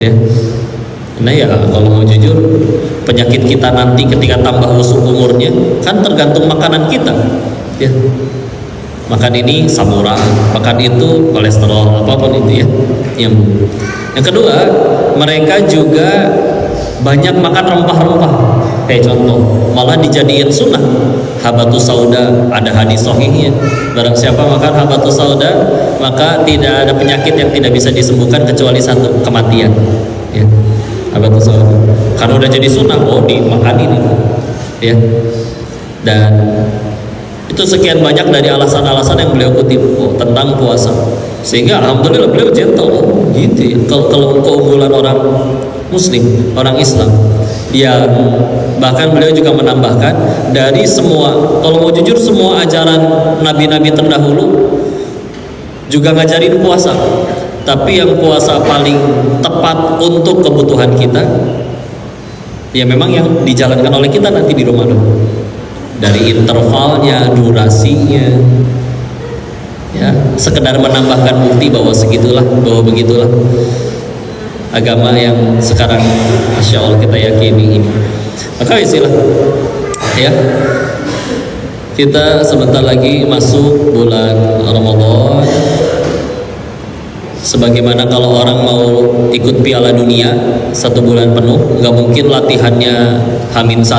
ya. Nah ya kalau mau jujur, penyakit kita nanti ketika tambah umurnya kan tergantung makanan kita, ya. Makan ini samurai, makan itu kolesterol, apapun itu ya. Yang kedua, mereka juga banyak makan rempah-rempah. Kayak contoh, malah dijadiin sunnah habatus sauda, ada hadis sahihnya. Barang siapa makan habatus sauda, maka tidak ada penyakit yang tidak bisa disembuhkan kecuali satu, kematian. Ya. Habatus sauda. Karena udah jadi sunnah, oh dimakan ini, ya. Dan itu sekian banyak dari alasan-alasan yang beliau kutip tentang puasa, sehingga alhamdulillah beliau gentle gitu ya. Kalau keunggulan orang muslim, orang Islam, ya bahkan beliau juga menambahkan dari semua, kalau mau jujur semua ajaran nabi-nabi terdahulu juga ngajarin puasa, tapi yang puasa paling tepat untuk kebutuhan kita ya memang yang dijalankan oleh kita nanti di Ramadan. Dari intervalnya, durasinya, ya sekedar menambahkan bukti bahwa segitulah, bahwa begitulah agama yang sekarang Masya Allah kita yakini ini. Maka istilah ya, kita sebentar lagi masuk bulan Ramadan. Sebagaimana kalau orang mau ikut Piala Dunia 1 bulan penuh, nggak mungkin latihannya H-1.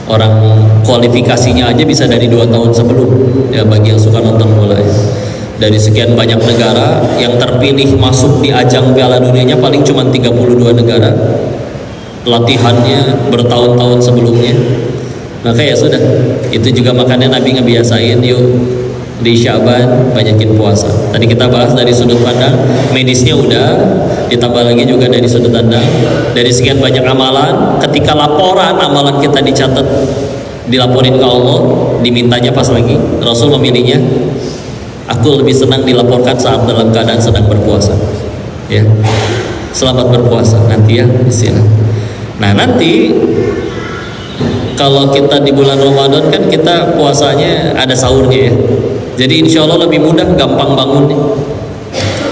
Orang kualifikasinya aja bisa dari 2 tahun sebelum, ya bagi yang suka nonton bola ya. Dari sekian banyak negara yang terpilih masuk di ajang Piala Dunianya paling cuma 32 negara. Latihannya bertahun-tahun sebelumnya. Maka ya sudah, itu juga makanya Nabi ngebiasain yuk di Syaban banyakin puasa. Tadi kita bahas dari sudut pandang medisnya udah, ditambah lagi juga dari sudut pandang dari sekian banyak amalan, ketika laporan amalan kita dicatat, dilaporin ke Allah, dimintanya pas lagi Rasul memilihnya, aku lebih senang dilaporkan saat dalam keadaan sedang berpuasa, ya. Selamat berpuasa nanti ya, istilah. Nah nanti kalau kita di bulan Ramadan kan kita puasanya ada sahurnya ya. Jadi insya Allah lebih mudah, gampang bangun.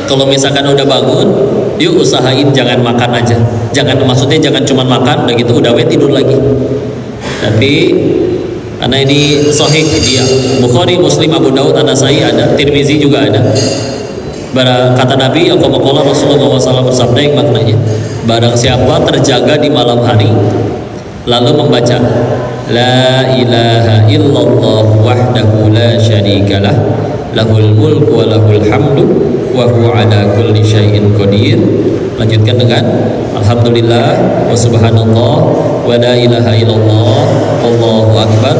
Kalau misalkan udah bangun, yuk usahain jangan makan aja. Jangan, maksudnya jangan cuma makan, udah gitu udah tidur lagi. Tapi karena ini sahih dia, Bukhari, Muslim, Abu Daud, An-Nasai ada, Tirmizi juga ada. Kata Nabi, Rasulullah SAW bersabda yang maknanya, barang siapa terjaga di malam hari lalu membaca La ilaha illallah wahdahu la syarikalah lahul mulku wa lahul hamdu wa huwa ala kulli syai'in qadir. Lanjutkan dengan alhamdulillah wa subhanallah wa la ilaha illallah wallahu akbar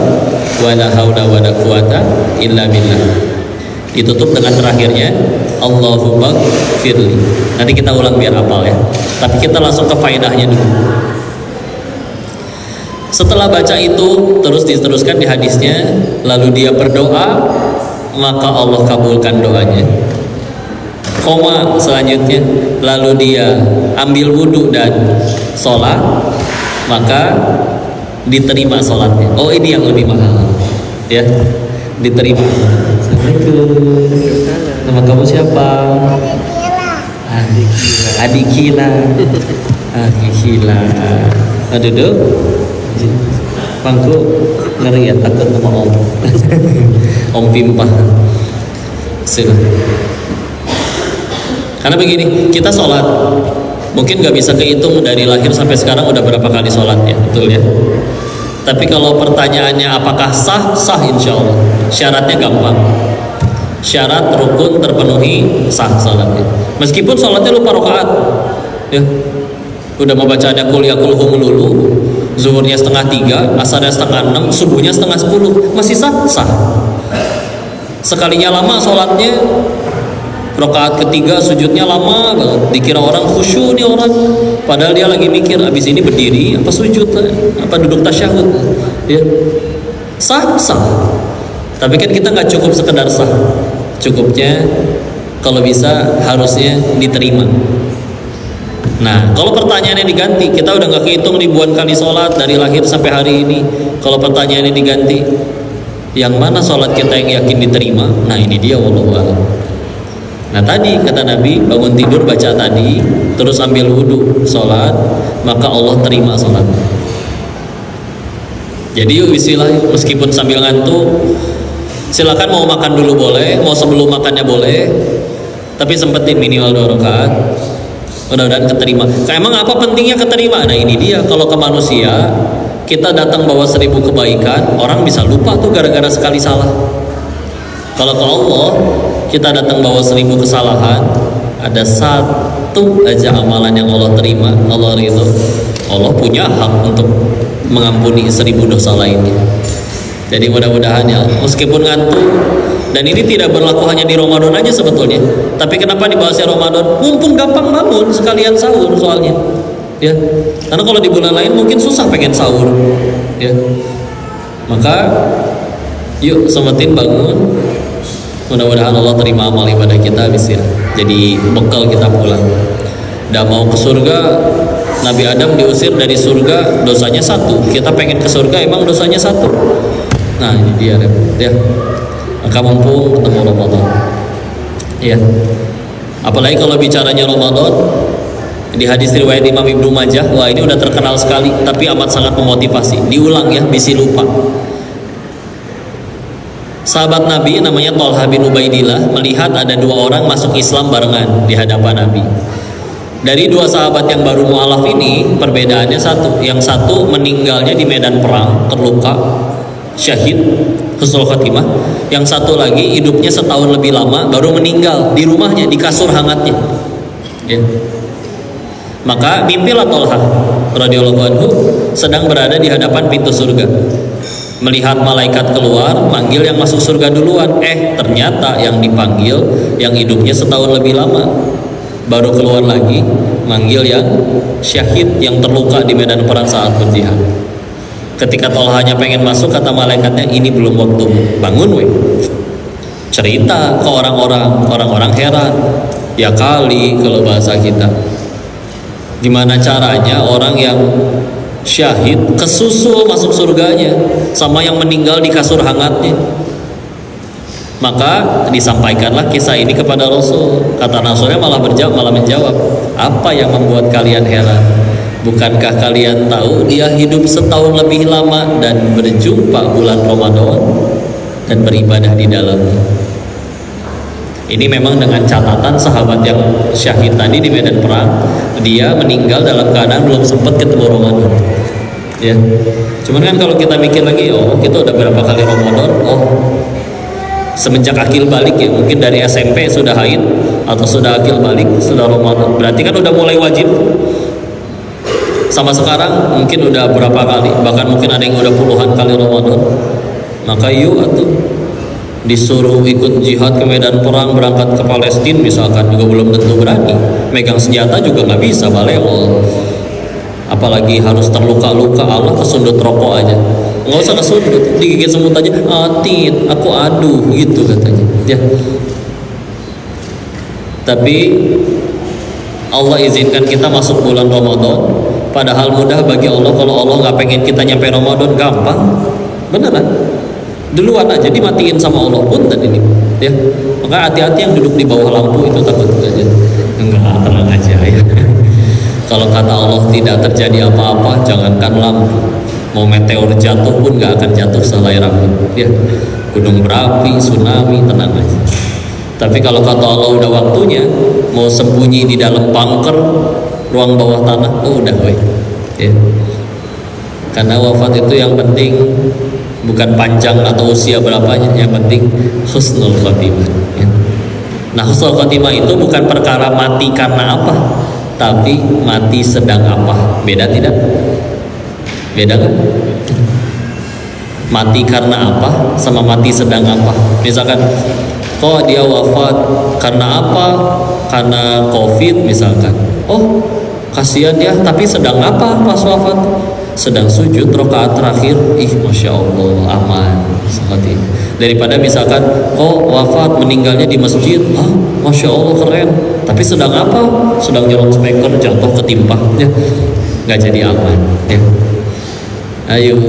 wa la haula wa la quwata illa billah. Ditutup dengan terakhirnya Allahumma firli. Nanti kita ulang biar hafal ya. Tapi kita langsung ke faedahnya dulu. Setelah baca itu terus diteruskan di hadisnya, lalu dia berdoa, maka Allah kabulkan doanya. Koma selanjutnya, lalu dia ambil wudhu dan sholat, maka diterima sholatnya. Oh ini yang lebih mahal, ya, diterima. Assalamualaikum. Nama kamu siapa? Adikila. Adikila. Nah, duduk. Pangku ngeri ya, takut sama om. Om pimpah. Sudah. Karena begini, kita sholat mungkin gak bisa kehitung dari lahir sampai sekarang udah berapa kali sholat ya, betul ya. Tapi kalau pertanyaannya apakah sah? Sah insya Allah. Syaratnya gampang. Syarat rukun terpenuhi, sah sholatnya. Meskipun sholatnya lupa rakaat, ya. Udah mau bacaannya kul yakulhum lulu, zuhurnya 2:30, asarnya 5:30, subuhnya 9:30, masih sah? Sah. Sekalinya lama sholatnya, rakaat ketiga sujudnya lama banget, dikira orang khusyuk nih orang, padahal dia lagi mikir abis ini berdiri apa sujud, apa duduk tasyahud, ya. Sah? Sah. Tapi kan kita nggak cukup sekedar sah, cukupnya kalau bisa harusnya diterima. Nah, kalau pertanyaannya diganti, kita udah nggak kehitung ribuan kali sholat dari lahir sampai hari ini. Kalau pertanyaannya diganti, yang mana sholat kita yang yakin diterima? Nah, ini dia wallahu a'lam. Nah tadi kata Nabi, bangun tidur baca tadi, terus ambil wudhu, sholat, maka Allah terima sholat. Jadi yuk bismillah, meskipun sambil ngantuk, silakan mau makan dulu boleh, mau sebelum makannya boleh, tapi sempetin minimal 2 rakaat. Mudah-mudahan keterima. Emang apa pentingnya keterima? Nah ini dia, kalau ke manusia kita datang bawa 1000 kebaikan, orang bisa lupa tuh gara-gara sekali salah. Kalau ke Allah kita datang bawa 1000 kesalahan, ada satu aja amalan yang Allah terima, Allah ridho, Allah punya hak untuk mengampuni 1000 dosa lainnya. Jadi mudah-mudahan ya, meskipun ngantuk, dan ini tidak berlaku hanya di Ramadan aja sebetulnya. Tapi kenapa dibahasnya Ramadan? Mumpung gampang bangun, sekalian sahur soalnya. Ya, karena kalau di bulan lain mungkin susah pengen sahur. Ya, maka yuk sempetin bangun. Mudah-mudahan Allah terima amal ibadah kita bismillah. Jadi bekal kita pulang. Udah mau ke surga, Nabi Adam diusir dari surga, dosanya 1. Kita pengen ke surga, emang dosanya 1. Nah ini dia ya. Maka mumpung ketemu Ramadan. Iya. Apalagi kalau bicaranya Ramadan, di hadis riwayat Imam Ibnu Majah, wah ini udah terkenal sekali, tapi amat sangat memotivasi. Diulang ya, bisi lupa. Sahabat Nabi namanya Thalhah bin Ubaidillah melihat ada 2 orang masuk Islam barengan di hadapan Nabi. Dari 2 sahabat yang baru mualaf ini, perbedaannya satu. Yang satu meninggalnya di medan perang, terluka, syahid, husnul khatimah. Yang satu lagi hidupnya setahun lebih lama, baru meninggal di rumahnya, di kasur hangatnya. Ya. Maka mimpilah Thalhah radhiyallahu anhu sedang berada di hadapan pintu surga. Melihat malaikat keluar, manggil yang masuk surga duluan. Ternyata yang dipanggil yang hidupnya setahun lebih lama. Baru keluar lagi, manggil yang syahid, yang terluka di medan perang saat berjihad. Ketika Thalhahnya pengen masuk, kata malaikatnya, ini belum waktu, bangun weh. Cerita ke orang-orang heran. Ya kali kalau bahasa kita, gimana caranya orang yang syahid kesusul masuk surganya sama yang meninggal di kasur hangatnya. Maka disampaikanlah kisah ini kepada Rasul. Kata Rasulnya malah menjawab, apa yang membuat kalian heran? Bukankah kalian tahu dia hidup setahun lebih lama dan berjumpa bulan Ramadan dan beribadah di dalamnya? Ini memang dengan catatan sahabat yang syahid tadi di medan perang, dia meninggal dalam keadaan belum sempat ketemu Ramadan. Ya, cuman kan kalau kita mikir lagi, kita udah berapa kali Ramadan? Semenjak akil balik ya, mungkin dari SMP sudah haid atau sudah akil balik, sudah Ramadan. Berarti kan udah mulai wajib. Sama sekarang mungkin udah berapa kali, bahkan mungkin ada yang udah puluhan kali Ramadan. Maka yuk atuh, disuruh ikut jihad ke medan perang, berangkat ke Palestina misalkan, juga belum tentu berani. Megang senjata juga nggak bisa, balewol. Apalagi harus terluka-luka, Allah kesundut rokok aja. Nggak usah kesundut, digigit semut aja. Tit, aku aduh gitu katanya. Ya. Tapi Allah izinkan kita masuk bulan Ramadan, padahal mudah bagi Allah. Kalau Allah nggak pengen kita nyampe Ramadan, gampang, beneran. Duluan aja dimatiin sama Allah pun tadi ini, ya. Maka hati-hati yang duduk di bawah lampu itu, takut aja. Enggak, tenang aja ya. Kalau kata Allah tidak terjadi apa-apa, jangankan lampu, mau meteor jatuh pun nggak akan jatuh selai rambut, ya. Gunung berapi, tsunami, tenang aja. Tapi kalau kata Allah udah waktunya, mau sembunyi di dalam bunker, ruang bawah tanah, udah weh, ya. Karena wafat itu yang penting bukan panjang atau usia berapanya, yang penting husnul khotimah, ya. Nah, husnul khotimah itu bukan perkara mati karena apa, tapi mati sedang apa. Beda tidak? Beda kan? Mati karena apa sama mati sedang apa. Misalkan kok dia wafat karena apa? Karena COVID misalkan. Kasihan ya, tapi sedang apa pas wafat? Sedang sujud rakaat terakhir. Masya Allah, aman. Seperti ini. Daripada misalkan wafat meninggalnya di masjid, Masya Allah keren, tapi sedang apa? Sedang nyolong speaker, jatuh ketimpa, ya. Nggak jadi aman, ya. Ayo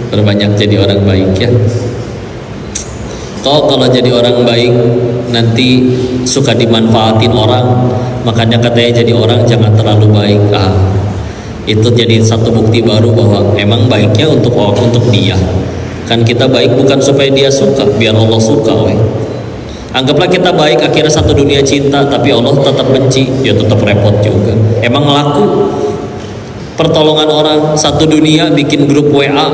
perbanyak jadi orang baik, ya. Kalau jadi orang baik nanti suka dimanfaatin orang, makanya katanya jadi orang jangan terlalu baik. Itu jadi satu bukti baru bahwa emang baiknya untuk dia. Kan kita baik bukan supaya dia suka, biar Allah suka. Anggaplah kita baik akhirnya satu dunia cinta, tapi Allah tetap benci, ya tetap repot juga. Emang laku pertolongan orang satu dunia, bikin grup WA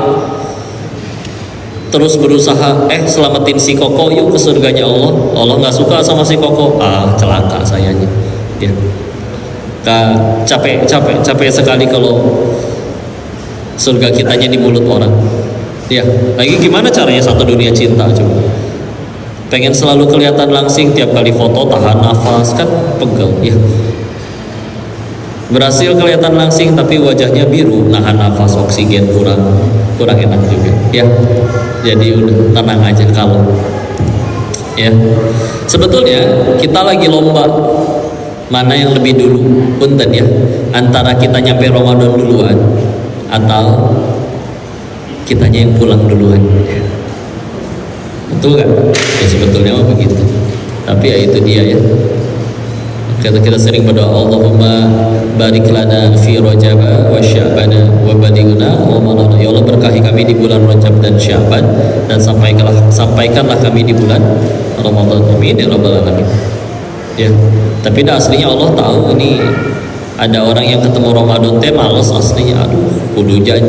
terus berusaha selamatin si Koko yuk ke surganya Allah. Allah nggak suka sama si Koko, celaka sayanya ya. Capek sekali kalau surga kitanya di mulut orang ya. Lagi gimana caranya satu dunia cinta coba? Pengen selalu kelihatan langsing, tiap kali foto tahan nafas, kan pegel ya. Berhasil kelihatan langsing tapi wajahnya biru, nahan nafas, oksigen kurang enak juga ya. Jadi udah tenang aja kalau ya. Sebetulnya kita lagi lomba mana yang lebih dulu, punten ya, antara kita nyampe Ramadan duluan atau kitanya yang pulang duluan. Betul kan? Ya sebetulnya mah begitu. Tapi ya itu dia ya. Kita sering berdoa, Allahumma barik lana fi Rajab wa Sya'ban wa balighna Ramadan. Ya Allah, berkahi kami di bulan Rajab dan Sya'ban, dan sampaikanlah kami di bulan Ramadan. Amin ya rabbal alamin. Ya, tapi dah aslinya Allah tahu ini ada orang yang ketemu Ramadan teh males aslinya. Aduh,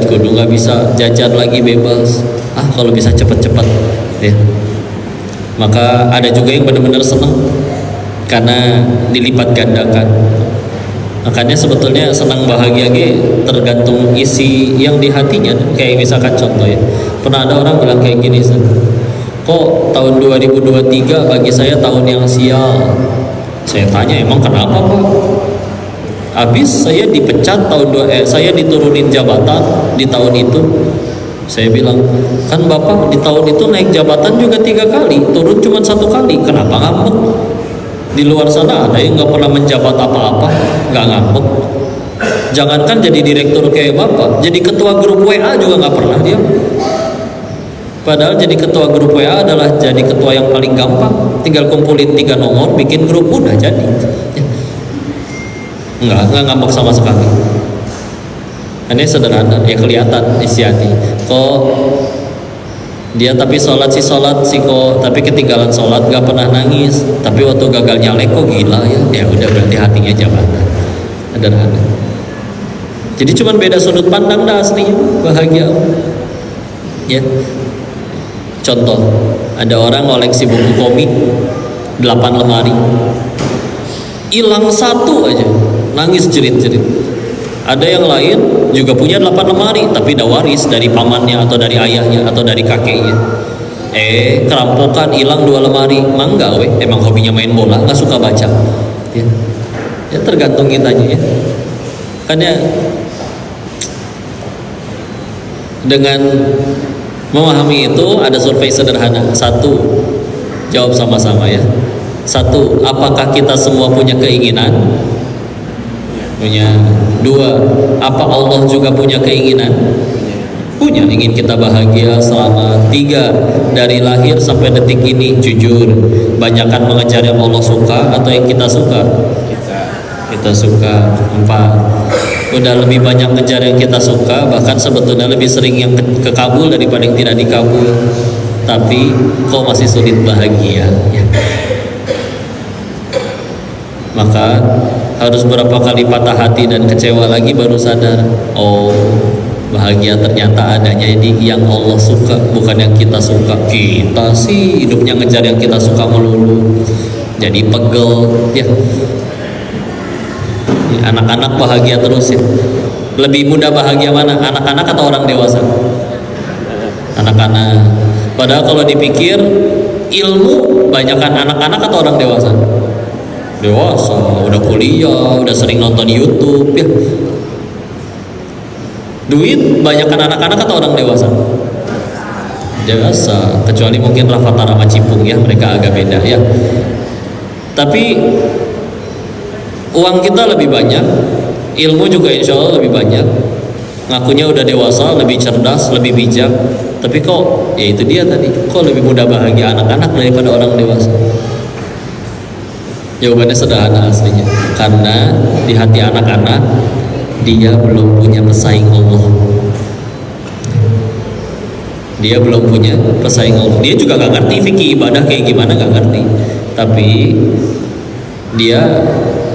kudu nggak bisa jajan lagi bebas. Kalau bisa cepet-cepet ya. Maka ada juga yang benar-benar senang karena dilipat gandakan. Makanya sebetulnya senang bahagia tergantung isi yang di hatinya. Kayak misalkan contoh ya, pernah ada orang bilang kayak gini, kok tahun 2023 bagi saya tahun yang sial. Saya tanya, emang kenapa Pak? Habis saya dipecat saya diturunin jabatan di tahun itu. Saya bilang, kan Bapak di tahun itu naik jabatan juga 3 kali, turun cuma 1 kali, kenapa ngambek? Di luar sana ada yang nggak pernah menjabat apa-apa, nggak ngambek. Jangankan jadi direktur kayak Bapak, jadi ketua grup WA juga nggak pernah dia. Padahal jadi ketua grup WA adalah jadi ketua yang paling gampang, tinggal kumpulin 3 nomor, bikin grup udah jadi. Nggak ngambek sama sekali. Ini sederhana, ya kelihatan isi hati. Kok dia tapi sholat kok, tapi ketinggalan sholat gak pernah nangis, tapi waktu gagal nyalek kok gila ya. Ya udah, berarti hatinya jabatan. Sederhana. Jadi cuman beda sudut pandang dah aslinya bahagia. Ya. Contoh, ada orang ngoleksi buku komik 8 lemari, hilang 1 aja, nangis jerit-jerit. Ada yang lain juga punya 8 lemari, tapi udah waris dari pamannya atau dari ayahnya atau dari kakeknya. Kerampokan hilang 2 lemari, mangga emang hobinya main bola, nggak suka baca. Ya tergantung kitanya ya. Kan ya, dengan memahami itu ada survei sederhana. 1, jawab sama-sama ya. 1, apakah kita semua punya keinginan? Punya. 2, apa Allah juga punya keinginan? Punya, ingin kita bahagia selama. 3, dari lahir sampai detik ini jujur, banyakkan mengejar yang Allah suka atau yang kita suka? Kita suka. 4, udah lebih banyak ngejar yang kita suka, bahkan sebetulnya lebih sering yang kekabul daripada yang tidak dikabul, tapi kok masih sulit bahagia ya. Maka harus berapa kali patah hati dan kecewa lagi baru sadar, oh bahagia ternyata adanya di yang Allah suka, bukan yang kita suka. Kita sih hidupnya ngejar yang kita suka melulu, jadi pegel ya. Anak-anak bahagia terus ya. Lebih mudah bahagia mana, anak-anak atau orang dewasa? Anak-anak. Padahal kalau dipikir ilmu banyakkan anak-anak atau orang dewasa? Dewasa, udah kuliah, udah sering nonton YouTube ya. Duit banyakkan anak-anak atau orang dewasa? Dewasa, kecuali mungkin Rafatara sama Cipung ya, mereka agak beda ya. Tapi uang kita lebih banyak, ilmu juga insya Allah lebih banyak. Ngakunya udah dewasa, lebih cerdas, lebih bijak, tapi kok ya itu dia tadi, kok lebih mudah bahagia anak-anak daripada orang dewasa. Jawabannya sederhana aslinya, karena di hati anak-anak dia belum punya pesaing Allah. Dia belum punya pesaing Allah. Dia juga gak ngerti fikih ibadah kayak gimana, gak ngerti. Tapi dia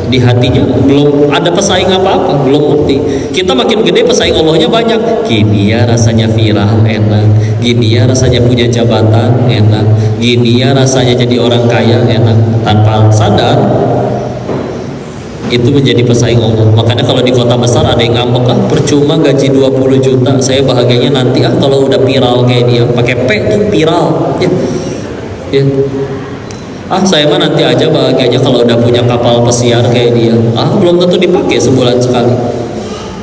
di hatinya belum ada pesaing apa-apa, belum ngerti. Kita makin gede pesaing Allahnya banyak. Gini ya rasanya viral, enak. Gini ya rasanya punya jabatan, enak. Gini ya rasanya jadi orang kaya, enak. Tanpa sadar itu menjadi pesaing Allah. Makanya kalau di kota besar ada yang ngambek, percuma gaji 20 juta, saya bahagianya nanti kalau udah viral kayak dia, pakai P tuh viral ya. Saya mah nanti aja bahagianya kalau udah punya kapal pesiar kayak dia. Belum tentu dipakai sebulan sekali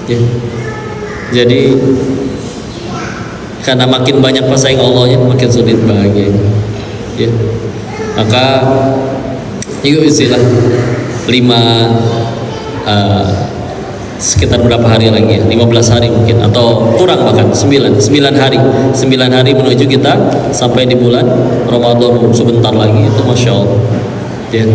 ya. Jadi karena makin banyak pesaing Allahnya makin sulit bahagianya ya. Maka yuk istilah 5 sekitar berapa hari lagi ya, 15 hari mungkin atau kurang, bahkan 9 hari menuju kita sampai di bulan Ramadan, sebentar lagi itu Masya Allah ya.